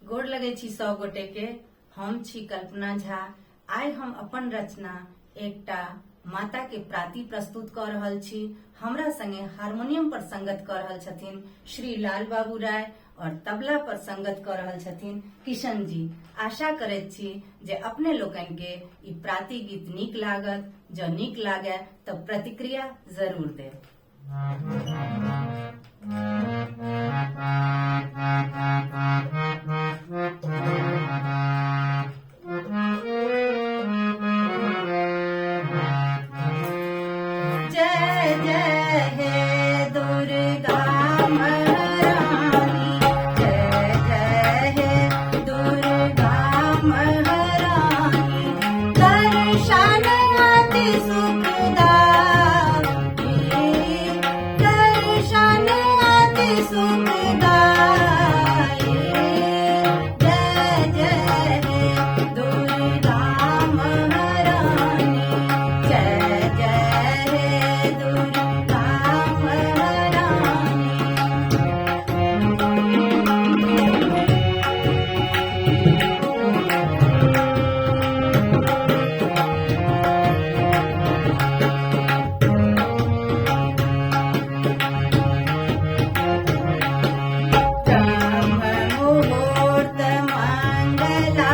गोर लगे छी सब गोटे के। हम छी कल्पना झा। आइ हम अपन रचना एकटा माता के प्राति प्रस्तुत कर रहल छी। हमरा संगे हारमोनियम पर संगत कर रहल छथिन श्री लाल बाबू राय और तबला पर संगत कर रहल छथिन किशन जी। आशा करैत छी जे अपने लोकन के ई प्राति गीत नीक लागत। जँ नीक लागे तो प्रतिक्रिया जरूर देब। जय जय हे दुर्गा महारानी, जय जय हे दुर्गा महारानी। दर्शन अति सुखदाई, दर्शन अति सुखदाई। जय जय हे दुर्गा महारानी, जय जय हे दुर्गा महारानी। ब्रह्ममुहूर्त मंगला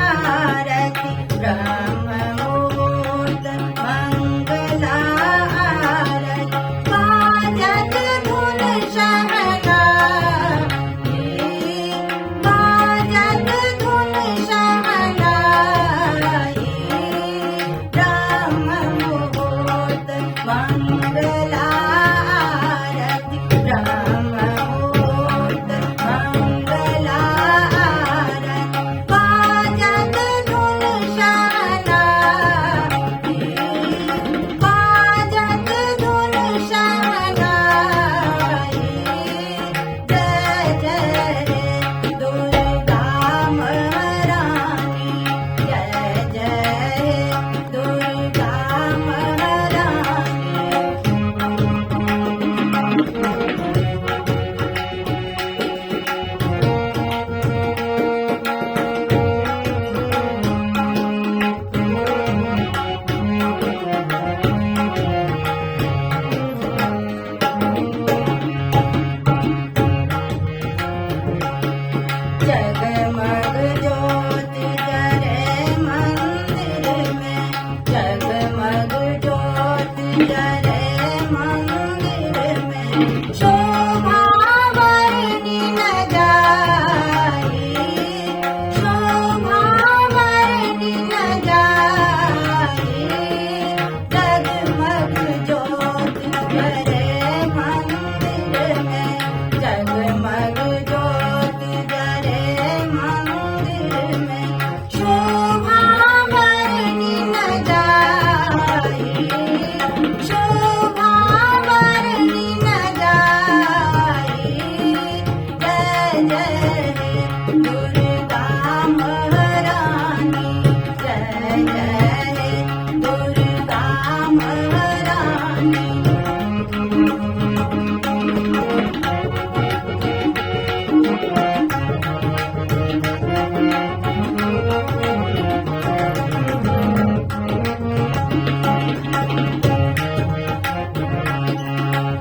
आरती, ब्रह्ममुहूर्त मंगला आरती। बाजत धुन शहनाई, बाजत धुन शहनाई। ब्रह्ममुहूर्त मंगला आरती, ब्रह्ममुहूर्त मंगला आरती। बाजत धुन शहनाई, बाजत धुन शहनाई। जय जय हे दुर्गा महारानी, जय जय हे दुर्गा महारानी। जगमग ज्योति जरे मंदिर में, जगमग ज्योति जरे मंदिर में। शोभा वर्णी न जाई, शोभा वर्णी न जाई। जगमग ज्योति जरे मंदिर में, जगमग ज्योति जरे मंदिर में। शोभा वर्णी न जाई, शोभा वर्णी न जाई। जय जय हे दुर्गा महारानी, जय जय हे दुर्गा महारानी।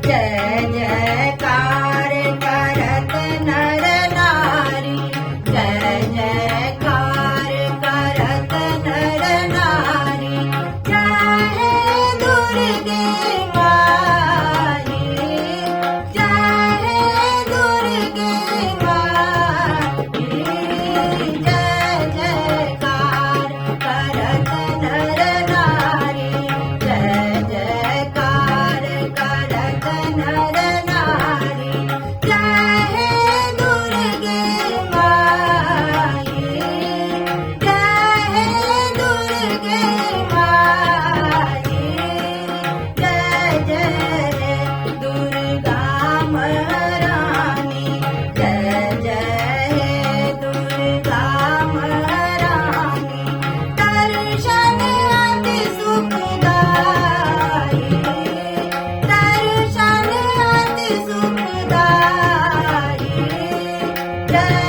जय जयकार करत नर नारी, जय जयकार करत नर नारी। जय हे दुर्गे माई, जय हे दुर्गे माई। जय जयकार करत नर नारी, जय जयकार करत नर नारी। जय हे दुर्गे माई, जय हे दुर्गे माई। जय जय हे दुर्गा महारानी, जय जय हे दुर्गा महारानी। दर्शन अति सुखदाई, दर्शन अति सुखदाई। जय